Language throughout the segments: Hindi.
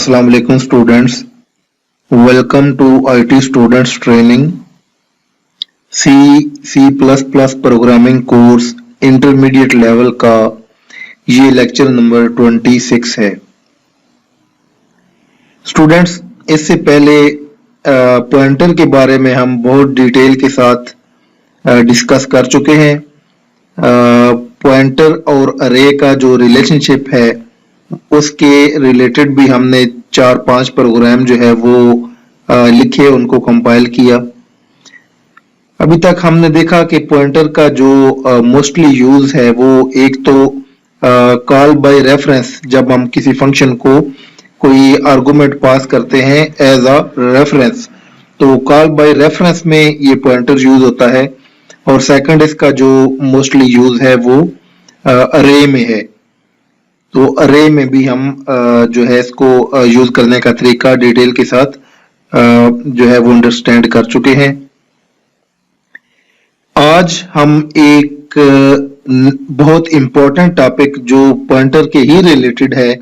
Assalamu alaikum students. Welcome to IT students training C++ programming course intermediate level का ये लेक्चर नंबर 26 है। स्टूडेंट्स, इससे पहले पॉइंटर के बारे में हम बहुत डिटेल के साथ डिस्कस कर चुके हैं। पॉइंटर और अरे का जो रिलेशनशिप है उसके रिलेटेड भी हमने 4-5 प्रोग्राम जो है वो लिखे, उनको कंपाइल किया। अभी तक हमने देखा कि पॉइंटर का जो मोस्टली यूज है वो एक तो कॉल बाय रेफरेंस, जब हम किसी फंक्शन को कोई आर्गुमेंट पास करते हैं एज अ रेफरेंस, तो कॉल बाय रेफरेंस में ये पॉइंटर यूज होता है। और सेकंड इसका जो मोस्टली यूज है वो अरे में है। तो अरे में भी हम जो है इसको यूज करने का तरीका डिटेल के साथ जो है वो अंडरस्टैंड कर चुके हैं। आज हम एक बहुत इंपॉर्टेंट टॉपिक जो पॉइंटर के ही रिलेटेड है,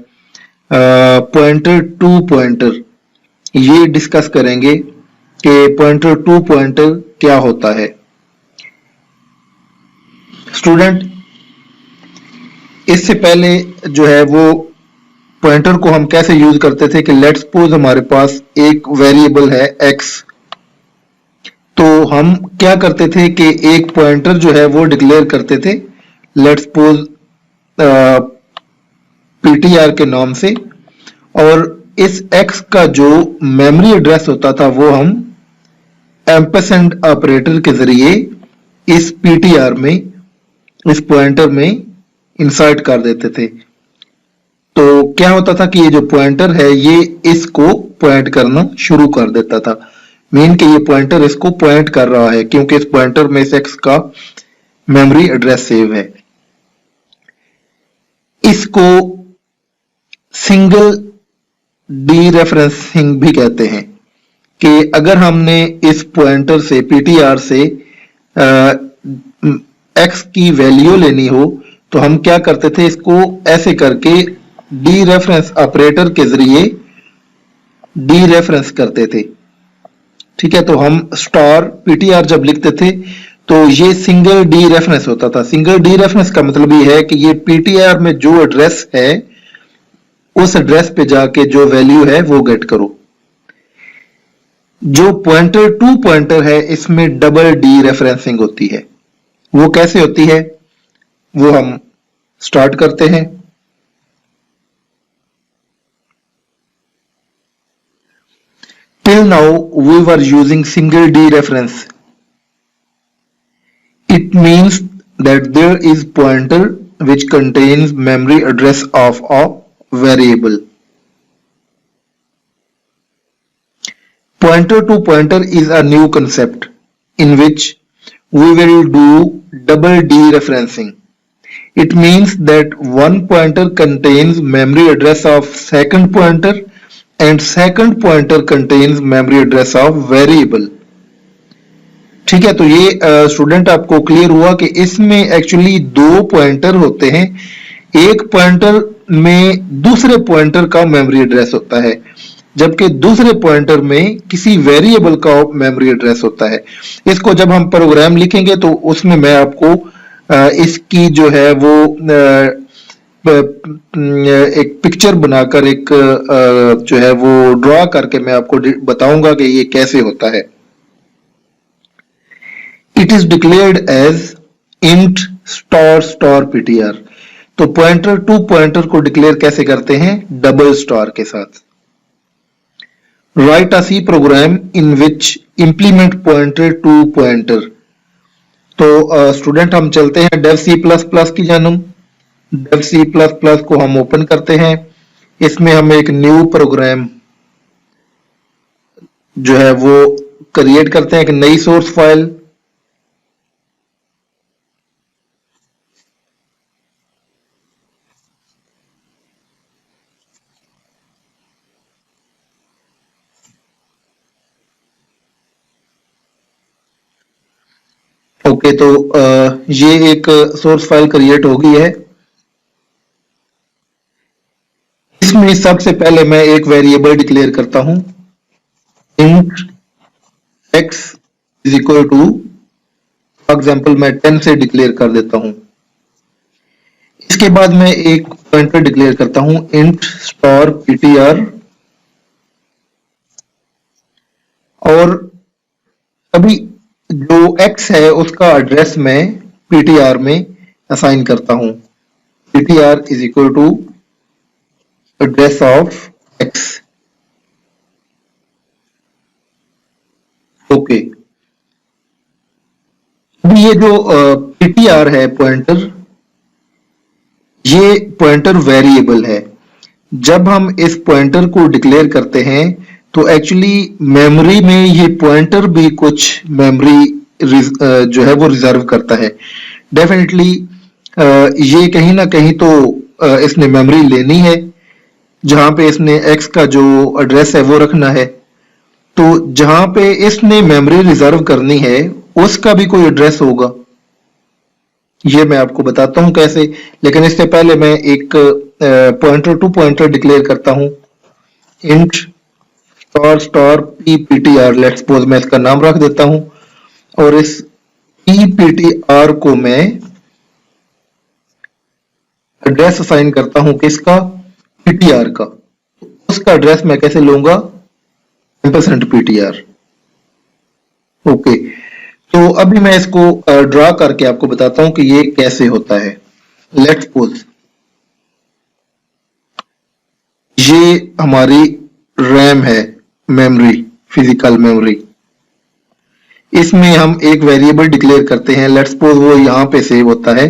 पॉइंटर टू पॉइंटर, ये डिस्कस करेंगे कि पॉइंटर टू पॉइंटर क्या होता है। स्टूडेंट, इससे पहले जो है वो पॉइंटर को हम कैसे यूज करते थे कि लेट्स सपोज हमारे पास एक वेरिएबल है x, तो हम क्या करते थे कि एक पॉइंटर जो है वो डिक्लेयर करते थे लेट्स सपोज ptr के नाम से, और इस x का जो मेमोरी एड्रेस होता था वो हम एम्परसेंड ऑपरेटर के जरिए इस ptr में, इस पॉइंटर में इंसर्ट कर देते थे। तो क्या होता था कि ये जो पॉइंटर है ये इसको पॉइंट करना शुरू कर देता था, मीन कि ये पॉइंटर इसको पॉइंट कर रहा है क्योंकि इस पॉइंटर में इस एक्स का मेमोरी एड्रेस सेव है। इसको सिंगल डीरेफरेंसिंग भी कहते हैं कि अगर हमने इस पॉइंटर से ptr से एक्स की वैल्यू लेनी हो तो हम क्या करते थे, इसको ऐसे करके डीरेफरेंस ऑपरेटर के जरिए डीरेफरेंस करते थे। ठीक है, तो हम स्टार ptr जब लिखते थे तो ये सिंगल डीरेफरेंस होता था। सिंगल डीरेफरेंस का मतलब ये है कि ये ptr में जो एड्रेस है उस एड्रेस पे जाके जो वैल्यू है वो गेट करो। जो पॉइंटर टू पॉइंटर है इसमें डबल डीरेफरेंसिंग होती है। वो कैसे होती है वो हम स्टार्ट करते हैं। Till now we were using single dereference. It means that there is pointer which contains memory address of a variable. Pointer to pointer is a new concept in which we will do double dereferencing. It means that one pointer contains memory address of second pointer and second pointer contains memory address of variable. ठीक है, तो ये स्टूडेंट आपको क्लियर हुआ कि इसमें एक्चुअली दो पॉइंटर होते हैं। एक पॉइंटर में दूसरे पॉइंटर का मेमोरी एड्रेस होता है, जबकि दूसरे पॉइंटर में किसी वेरिएबल का मेमोरी एड्रेस होता है। इसको जब हम प्रोग्राम लिखेंगे तो उसमें मैं आपको इसकी जो है वो एक पिक्चर बनाकर एक जो है वो ड्रॉ करके मैं आपको बताऊंगा कि ये कैसे होता है। It is declared as int star star ptr। तो पॉइंटर टू पॉइंटर को डिक्लेयर कैसे करते हैं, डबल स्टार के साथ। Write a C program in which implement pointer to pointer. तो स्टूडेंट हम चलते हैं डेव सी प्लस प्लस की जानब। डेव सी प्लस प्लस को हम ओपन करते हैं। इसमें हम एक न्यू प्रोग्राम जो है वो क्रिएट करते हैं, एक नई सोर्स फाइल। ओके, तो ये एक सोर्स फाइल क्रिएट हो गई है। इसमें सबसे पहले मैं एक वेरिएबल डिक्लेयर करता हूं, int x is equal to, for example मैं 10 से डिक्लेयर कर देता हूं। इसके बाद मैं एक पॉइंटर डिक्लेयर करता हूं, इंट स्टार ptr, और अभी जो x है उसका एड्रेस मैं ptr में असाइन करता हूं, ptr is equal to address of x। Okay, अभी ये जो ptr है पॉइंटर, ये पॉइंटर वेरिएबल है। जब हम इस पॉइंटर को डिक्लेयर करते हैं तो एक्चुअली मेमोरी में ये पॉइंटर भी कुछ मेमोरी जो है वो रिजर्व करता है। डेफिनेटली ये कहीं ना कहीं तो इसने मेमोरी लेनी है, जहां पे इसने x का जो एड्रेस है वो रखना है। तो जहां पे इसने मेमोरी रिजर्व करनी है उसका भी कोई एड्रेस होगा, ये मैं आपको बताता हूं कैसे। लेकिन इससे पहले मैं एक पॉइंटर टू पॉइंटर डिक्लेयर करता हूं, int star star ptr, let's suppose मैं इसका नाम रख देता हूं, और इस ptr को मैं एड्रेस असाइन करता हूं, किसका, ptr का। उसका एड्रेस मैं कैसे लूंगा, $ptr। ओके, तो अभी मैं इसको ड्रा करके आपको बताता हूं कि ये कैसे होता है। लेट्स सपोज ये हमारी रैम है, मेमोरी, फिजिकल मेमोरी। इसमें हम एक वेरिएबल डिक्लेयर करते हैं, लेट्स सपोज वो यहां पे सेव होता है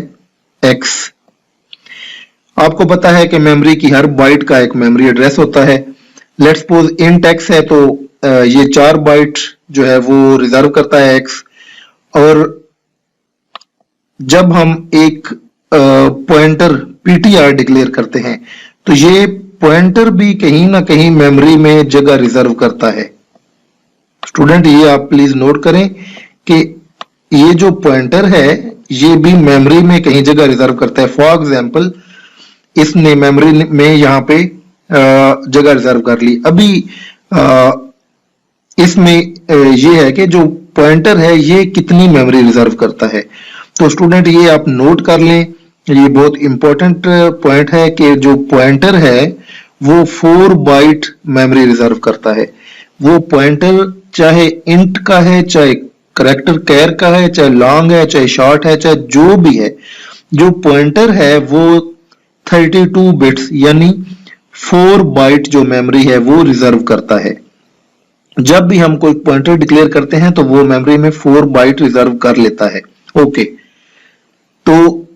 x। आपको पता है कि मेमोरी की हर बाइट का एक मेमोरी एड्रेस होता है। लेट्स सपोज इंट x है, तो ये 4 बाइट जो है वो रिजर्व करता है x। और जब हम एक पॉइंटर ptr डिक्लेयर करते हैं तो ये पॉइंटर भी कहीं ना कहीं मेमोरी में जगह रिजर्व करता है। स्टूडेंट ये आप प्लीज नोट करें कि ये जो पॉइंटर है ये भी मेमोरी में कहीं जगह रिजर्व करता है। फॉर एग्जांपल इसने मेमोरी में यहाँ पे जगह रिजर्व कर ली। अभी इसमें ये है कि जो पॉइंटर है ये कितनी मेमोरी रिजर्व करता है। तो स्टूडेंट ये आप नोट कर लें, ये बहुत इंपॉर्टेंट पॉइंट है कि जो पॉइंटर है वो 4 बाइट मेमोरी रिजर्व करता है। वो पॉइंटर चाहे इंट का है, चाहे करैक्टर कैर का है, चाहे लॉन्ग है, चाहे शॉर्ट है, चाहे जो भी है, जो पॉइंटर है वो 32 बिट्स यानी 4 बाइट जो मेमोरी है वो रिजर्व करता है। जब भी हम कोई पॉइंटर डिक्लेयर करते हैं तो वो मेमोरी में 4 बाइट रिजर्व कर लेता है। ओके, तो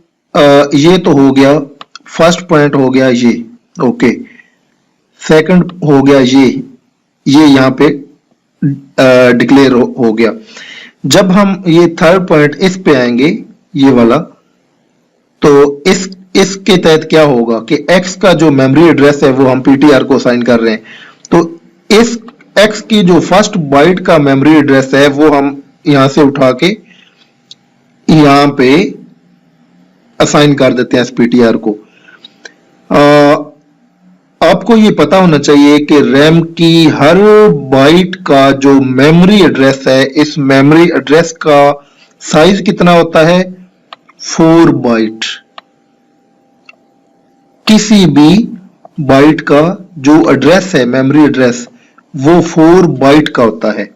ये तो हो गया, फर्स्ट पॉइंट हो गया ये। ओके, सेकंड हो गया ये यहाँ पे डिक्लेयर हो गया। जब हम ये थर्ड पॉइंट इस पे आएंगे, ये वाला, तो इसके तहत क्या होगा कि x का जो मेमोरी एड्रेस है वो हम ptr को असाइन कर रहे हैं। तो इस x की जो फर्स्ट बाइट का मेमोरी एड्रेस है वो हम यहां से उठा के यहां पे असाइन कर देते हैं इस ptr को। आपको ये पता होना चाहिए कि रैम की हर बाइट का जो मेमोरी एड्रेस है, इस मेमोरी एड्रेस का साइज कितना होता है, 4 बाइट। किसी भी बाइट का जो एड्रेस है, मेमोरी एड्रेस, वो 4 बाइट का होता है।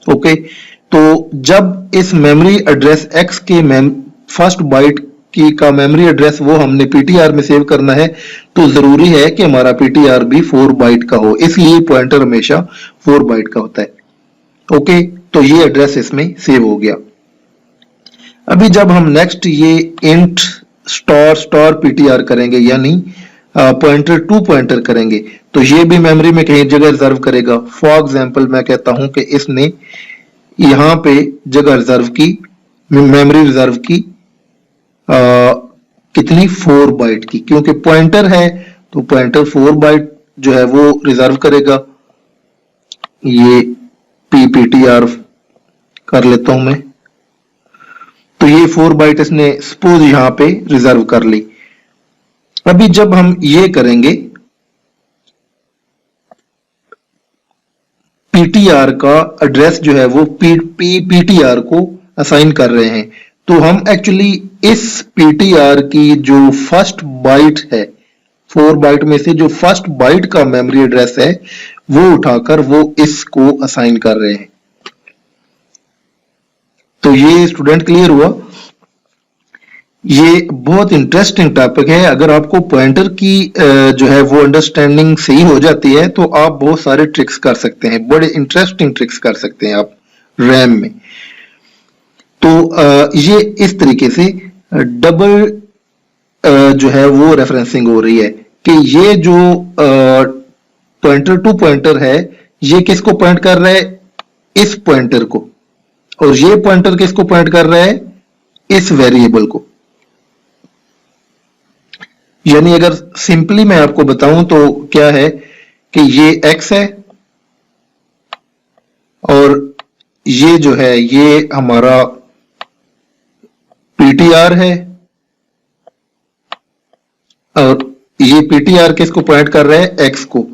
ओके, तो जब इस मेमोरी एड्रेस x के फर्स्ट बाइट की का मेमोरी एड्रेस वो हमने ptr में सेव करना है, तो जरूरी है कि हमारा ptr भी 4 बाइट का हो, इसलिए पॉइंटर हमेशा 4 बाइट का होता है। ओके, तो ये एड्रेस इसमें सेव हो गया। अभी जब हम नेक्स्ट ये इंट स्टार स्टार ptr करेंगे, यानी पॉइंटर टू पॉइंटर करेंगे, तो ये भी मेमोरी में कहीं जगह रिजर्व करेगा। फॉर एग्जांपल मैं कहता हूं कि इसने यहां पे जगह रिजर्व की, मेमोरी रिजर्व की कितनी, 4 बाइट की, क्योंकि पॉइंटर है तो पॉइंटर 4 बाइट जो है वो रिजर्व करेगा। ये ptr कर लेता हूं मैं, तो ये 4 बाइट इसने सपोज यहां पे रिजर्व कर ली। अभी जब हम ये करेंगे, पीटीआर का एड्रेस जो है वो पीटीआर को असाइन कर रहे हैं, तो हम एक्चुअली इस पीटीआर की जो फर्स्ट बाइट है, 4 बाइट में से जो फर्स्ट बाइट का मेमोरी एड्रेस है वो उठाकर वो इसको असाइन कर रहे हैं। तो ये स्टूडेंट क्लियर हुआ। ये बहुत इंटरेस्टिंग टॉपिक है। अगर आपको पॉइंटर की जो है वो अंडरस्टैंडिंग सही हो जाती है तो आप बहुत सारे ट्रिक्स कर सकते हैं, बड़े इंटरेस्टिंग ट्रिक्स कर सकते हैं आप रैम में। तो ये इस तरीके से डबल जो है वो रेफरेंसिंग हो रही है कि ये जो पॉइंटर टू पॉइंटर है ये किसको पॉइंट कर रहा है, इस पॉइंटर को, और ये पॉइंटर किसको पॉइंट कर रहा है, इस वेरिएबल को। यानी अगर सिंपली मैं आपको बताऊं तो क्या है कि ये x है और ये जो है ये हमारा ptr है, और ये ptr किसको पॉइंट कर रहा है, x को।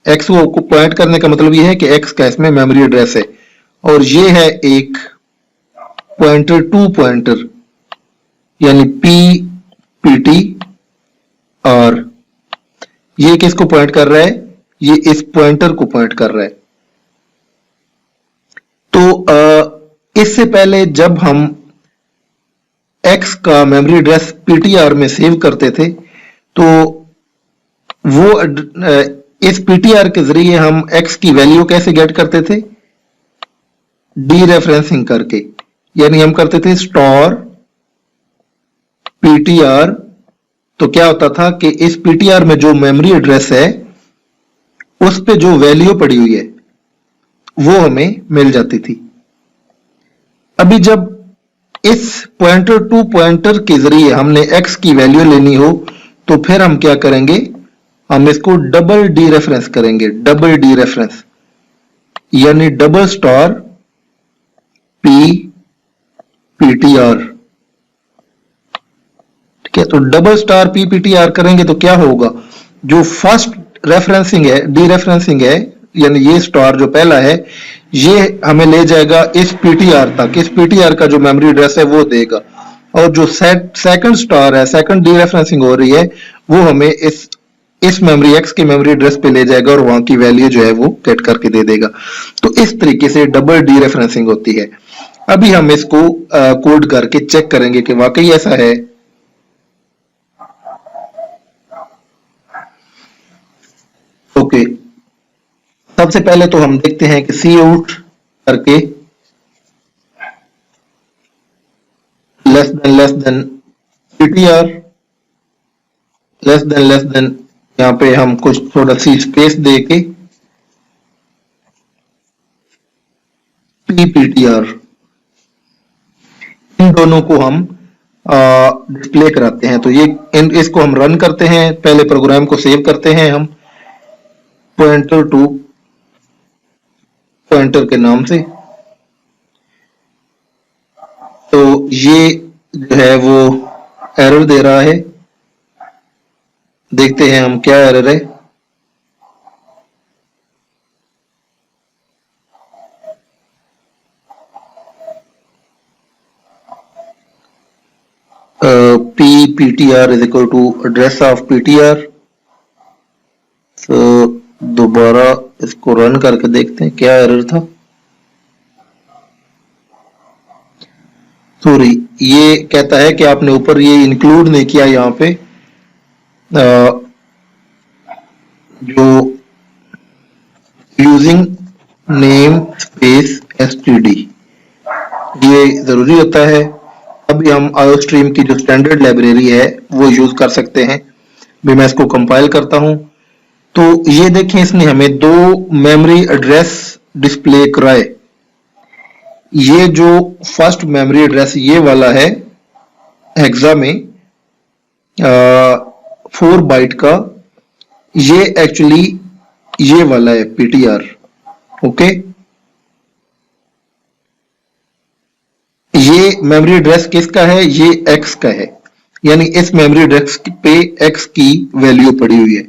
x को पॉइंट करने का मतलब ये है कि x का इसमें मेमोरी एड्रेस है, और ये है एक पॉइंटर टू पॉइंटर यानी ppt, और ये किसको पॉइंट कर रहा है, ये इस पॉइंटर को पॉइंट कर रहा है। तो इससे पहले जब हम x का मेमोरी एड्रेस ptr में सेव करते थे तो वो इस ptr के जरिए हम x की वैल्यू कैसे गेट करते थे, डीरेफरेंसिंग करके। यानी हम करते थे स्टोर ptr, तो क्या होता था कि इस ptr में जो मेमोरी एड्रेस है उस पे जो वैल्यू पड़ी हुई है वो हमें मिल जाती थी। अभी जब इस पॉइंटर टू पॉइंटर के जरिए हमने x की वैल्यू लेनी हो तो फिर हम क्या करेंगे, हम इसको डबल डी रेफरेंस करेंगे, डबल डी रेफरेंस यानी डबल स्टार ptr। ठीक है, तो डबल स्टार ptr करेंगे तो क्या होगा, जो फर्स्ट रेफरेंसिंग है, डी रेफरेंसिंग है, यानी ये स्टार जो पहला है ये हमें ले जाएगा इस ptr तक, इस ptr का जो मेमोरी एड्रेस है वो देगा, और जो सेकंड स्टार है, सेकंड डी रेफरेंसिंग हो रही है वो हमें इस मेमोरी x के मेमोरी एड्रेस पे ले जाएगा और वहां की वैल्यू जो है वो गेट करके दे देगा। तो इस तरीके से डबल डी रेफरेंसिंग होती है। अभी हम इसको कोड करके चेक करेंगे कि वाकई ऐसा है। ओके, सबसे पहले तो हम देखते हैं कि सी आउट करके less than ptr less than यहाँ पे हम कुछ थोड़ा सी स्पेस दे के ptr, इन दोनों को हम डिस्प्ले कराते हैं। तो ये इसको हम रन करते हैं, पहले प्रोग्राम को सेव करते हैं हम पॉइंटर टू पॉइंटर के नाम से। तो ये जो है वो एरर दे रहा है, देखते हैं हम क्या एरर है। ptr is equal to address of ptr। तो दोबारा इसको रन करके देखते हैं क्या एरर था। सॉरी, ये कहता है कि आपने ऊपर ये इंक्लूड नहीं किया यहाँ पे जो यूजिंग नेम स्पेस std, ये जरूरी होता है। अभी हम आयोस्ट्रीम की जो स्टैंडर्ड लाइब्रेरी है वो यूज कर सकते हैं। भी मैं इसको कंपाइल करता हूं तो ये देखें, इसने हमें दो मेमोरी एड्रेस डिस्प्ले कराए। ये जो फर्स्ट मेमोरी एड्रेस ये वाला है हेक्सा में 4 बाइट का, ये एक्चुअली ये वाला है ptr। ओके, ये मेमोरी एड्रेस किसका है, ये x का है। यानी इस मेमोरी एड्रेस पे x की वैल्यू पड़ी हुई है।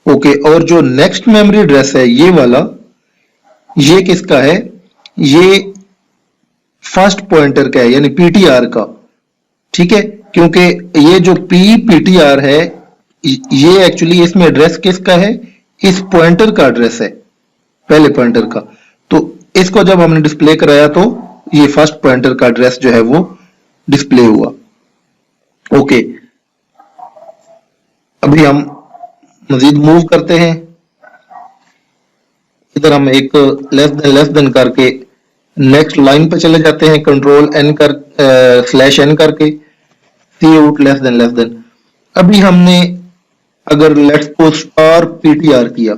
ओके, और जो नेक्स्ट मेमोरी एड्रेस है ये वाला, ये किसका है? ये फर्स्ट पॉइंटर का है, यानी पीटीआर का। ठीक है, क्योंकि ये जो पीटीआर है ये एक्चुअली इसमें एड्रेस किसका है? इस पॉइंटर का एड्रेस है, पहले पॉइंटर का। तो इसको जब हमने डिस्प्ले कराया तो ये फर्स्ट पॉइंटर का एड्रेस जो है वो डिस्प्ले हुआ। ओके, अभी हम मजीद मूव करते हैं। इधर हम एक लेस देन करके नेक्स्ट लाइन पे चले जाते हैं, कंट्रोल एन कर /n करके सी आउट लेस देन। अभी हमने अगर लेट्स सपोज स्टार पीटीआर किया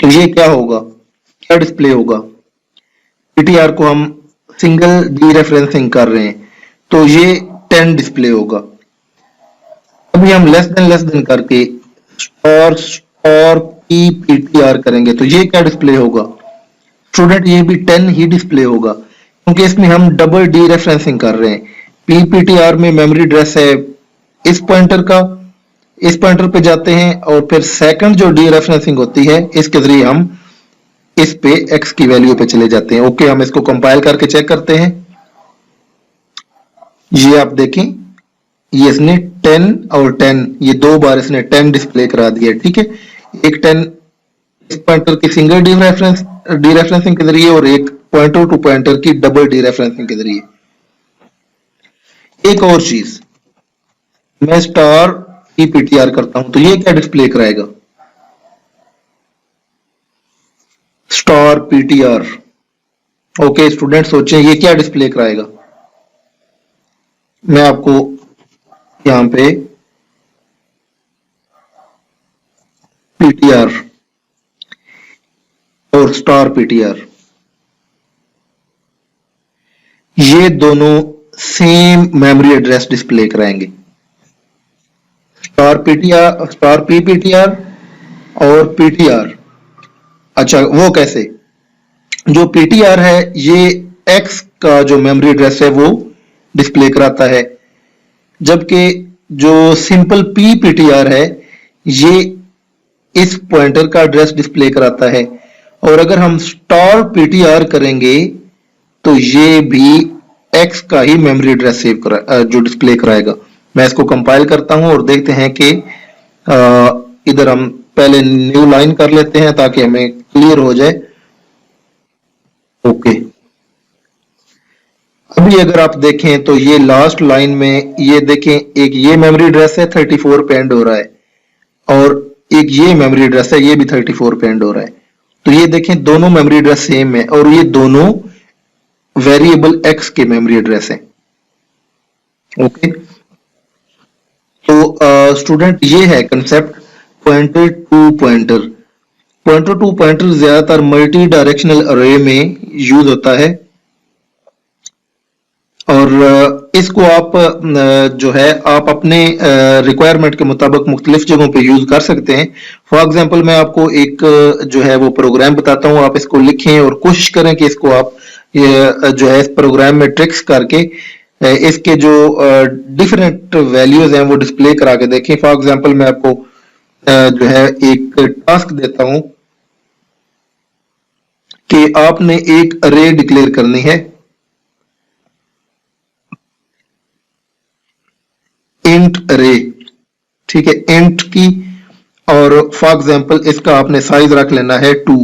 तो ये क्या होगा, क्या डिस्प्ले होगा? पीटीआर को हम सिंगल डीरेफरेंसिंग कर रहे हैं तो ये 10 डिस्प्ले होगा। अभी हम लेस देन करके स्टार पीटीआर करेंगे तो ये क्या डिस्प्ले होगा? स्टूडेंट ये भी 10 ही डिस्प्ले होगा, क्योंकि इसमें हम डबल डीरेफरेंसिंग कर रहे हैं। पीटीआर में मेमोरी एड्रेस है इस पॉइंटर का, इस पॉइंटर पे जाते हैं और फिर सेकंड जो डीरेफरेंसिंग होती है इसके जरिए हम इस पे x की वैल्यू पे चले जाते हैं। ओके, हम इसको कंपाइल करके चेक करते हैं। ये आप देखें, ये इसने 10 और 10 ये दो बार इसने 10 डिस्प्ले करा दिया। ठीक है, एक 10 इस पॉइंटर की सिंगल डीरेफरेंसिंग के जरिए और एक पॉइंटर टू पॉइंटर की डबल डीरेफरेंसिंग के जरिए। एक और चीज, मैं स्टार पीटीआर करता हूं तो ये क्या डिस्प्ले कराएगा? Star PTR. ओके स्टूडेंट, सोचें ये क्या डिस्प्ले कराएगा? मैं आपको यहां पे पीटीआर और स्टार पीटीआर, ये दोनों सेम मेमोरी एड्रेस डिस्प्ले कराएंगे। स्टार पीटीआर और पीटीआर। अच्छा, वो कैसे? जो पीटीआर है ये x का जो मेमोरी एड्रेस है वो डिस्प्ले कराता है, जबकि जो सिंपल पीटीआर है ये इस पॉइंटर का एड्रेस डिस्प्ले कराता है। और अगर हम स्टार पीटीआर करेंगे तो ये भी x का ही मेमोरी एड्रेस जो डिस्प्ले कराएगा। मैं इसको कंपाइल करता हूं और देखते हैं कि इधर हम पहले न्यू लाइन कर लेते हैं ताकि हमें क्लियर हो जाए। ओके, अभी अगर आप देखें तो ये लास्ट लाइन में ये देखें, एक ये मेमोरी एड्रेस है 34 पे एंड हो रहा है और एक ये मेमोरी एड्रेस है ये भी 34 पे एंड हो रहा है। तो ये देखें दोनों मेमोरी एड्रेस सेम है और ये दोनों वेरिएबल x के मेमोरी एड्रेस हैं। ओके, तो स्टूडेंट ये है concept pointer to pointer. Pointer to pointer ज्यादातर मल्टी डायरेक्शनल अरे में यूज होता है और इसको आप जो है आप अपने रिक्वायरमेंट के मुताबिक मुख्तलिफ जगहों पे यूज कर सकते हैं। फॉर एग्जांपल मैं आपको एक जो है वो प्रोग्राम बताता हूँ, आप इसको लिखें और कोशिश करें कि इसको आप जो है इस प्रोग्राम में ट्रिक्स करके इसके जो डिफरेंट वैल्यूज हैं वो डिस्प्ले करा के देखें। फॉर एग्जांपल मैं आपको जो है एक टास्क देता हूं कि आपने एक अरे डिक्लेयर करनी है, इंट अरे। ठीक है, इंट की, और फॉर एग्जांपल इसका आपने साइज रख लेना है 2।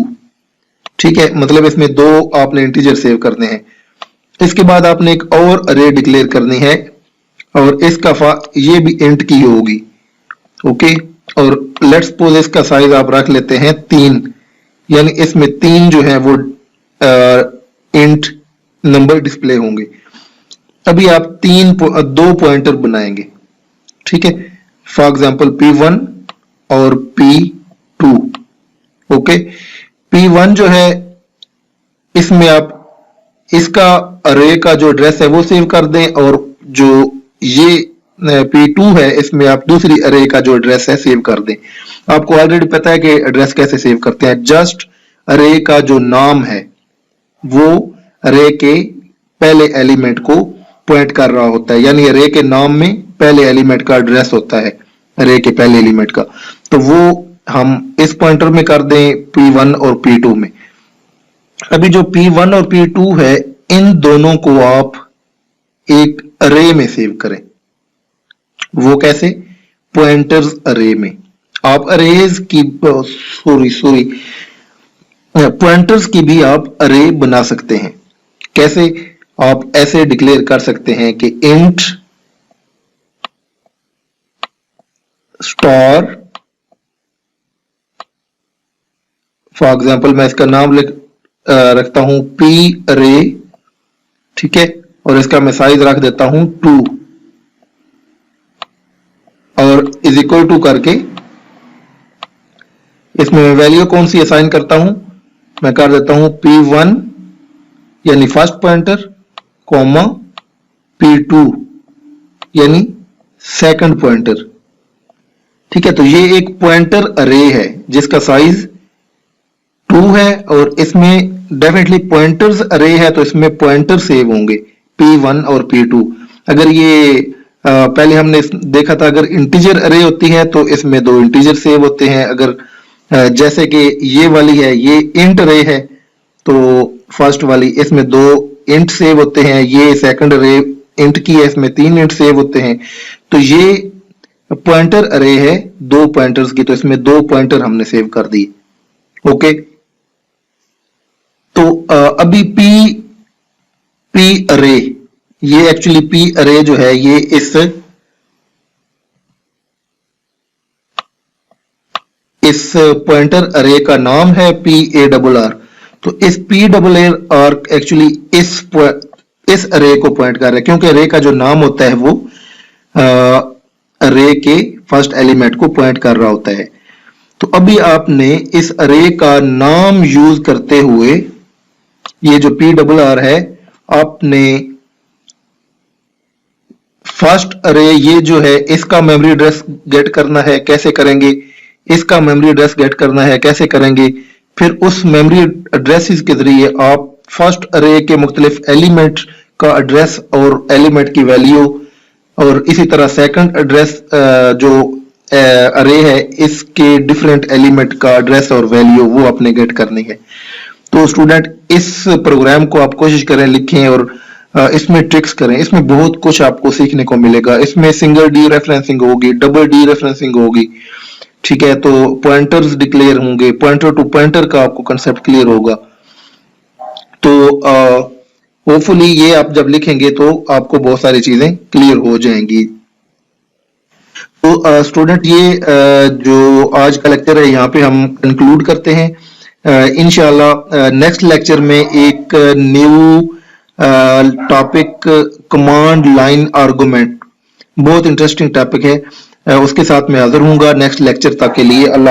ठीक है, मतलब इसमें 2 आपने इंटीजर सेव करने हैं। इसके बाद आपने एक और अरे डिक्लेयर करनी है और इसका ये भी इंट की होगी। ओके, और लेट्स सपोज इसका साइज आप रख लेते हैं 3, यानी इसमें 3 जो है वो इंट नंबर डिस्प्ले होंगे। अभी आप 2 पॉइंटर बनाएंगे। ठीक है, फॉर एग्जांपल P1 और P2। ओके, P1 जो है इसमें आप इसका अरे का जो एड्रेस है वो सेव कर दें और जो ये P2 है इसमें आप दूसरी अरे का जो एड्रेस है सेव कर दें। आपको ऑलरेडी पता है कि एड्रेस कैसे सेव करते हैं। जस्ट अरे का जो नाम है वो अरे के पहले एलिमेंट को पॉइंट कर रहा होता है, यानी अरे के नाम में पहले एलिमेंट का एड्रेस होता है, अरे के पहले एलिमेंट का। तो वो हम इस पॉइंटर में कर दें P1 और P2 में। अभी जो P1 और P2 है, इन दोनों को आप एक अरे में सेव करें। वो कैसे? पॉइंटर्स अरे में। आप अरेज की पॉइंटर्स की भी आप अरे बना सकते हैं। कैसे? आप ऐसे डिक्लेयर कर सकते हैं कि इंट स्टार, फॉर एग्जाम्पल मैं इसका नाम रखता हूं P अरे, ठीक है, और इसका मैं साइज रख देता हूं 2 और इज इक्वल टू करके इसमें मैं वैल्यू कौन सी असाइन करता हूं? मैं कर देता हूं P1 यानी फर्स्ट पॉइंटर, कॉमा P2 यानी सेकंड पॉइंटर। ठीक है, तो ये एक पॉइंटर अरे है जिसका साइज 2 है और इसमें डेफिनेटली पॉइंटर्स अरे है, तो इसमें पॉइंटर सेव होंगे P1 और P2। अगर ये पहले हमने देखा था, अगर इंटीजर अरे होती है तो इसमें 2 इंटीजर सेव होते हैं। अगर जैसे कि ये वाली है, ये इंट अरे है, तो फर्स्ट वाली इसमें 2 इंट सेव होते हैं। ये सेकंड अरे इंट की है, इसमें 3 इंट सेव होते हैं। तो ये पॉइंटर अरे है 2 पॉइंटर्स की, तो इसमें 2 पॉइंटर हमने सेव कर दिए। ओके, तो अभी P अरे, ये एक्चुअली P अरे जो है ये इस पॉइंटर अरे का नाम है PARR। तो इस PARR एक्चुअली इस अरे को पॉइंट कर रहा है, क्योंकि अरे का जो नाम होता है वो अरे के फर्स्ट एलिमेंट को पॉइंट कर रहा होता है। तो अभी आपने इस अरे का नाम यूज करते हुए ये जो PARR है, आपने फर्स्ट अरे ये जो है इसका मेमोरी एड्रेस गेट करना है। कैसे करेंगे? इसका मेमोरी एड्रेस गेट करना है, कैसे करेंगे? फिर उस मेमोरी एड्रेसेस के जरिए आप फर्स्ट अरे के मुख्तलिफ एलिमेंट का एड्रेस और एलिमेंट की वैल्यू, और इसी तरह सेकंड एड्रेस जो अरे है इसके डिफरेंट एलिमेंट का एड्रेस और वैल्यू वो आपने गेट करनी है। तो स्टूडेंट इस प्रोग्राम को आप कोशिश करें, लिखें और इसमें ट्रिक्स करें। इसमें बहुत कुछ आपको सीखने को मिलेगा। इसमें सिंगल डी रेफरेंसिंग होगी, डबल डी रेफरेंसिंग होगी, ठीक है, तो पॉइंटर्स डिक्लेयर होंगे, पॉइंटर टू पॉइंटर का आपको कंसेप्ट क्लियर होगा। तो होपफुली ये आप जब लिखेंगे तो आपको बहुत सारी चीजें क्लियर हो जाएंगी। तो स्टूडेंट ये जो आज का लेक्चर है यहाँ पे हम कंक्लूड करते हैं। इंशाल्लाह नेक्स्ट लेक्चर में एक new topic, command line argument, बहुत इंटरेस्टिंग टॉपिक है, उसके साथ मैं हाजिर हूँगा नेक्स्ट लेक्चर तक के लिए। अल्लाह।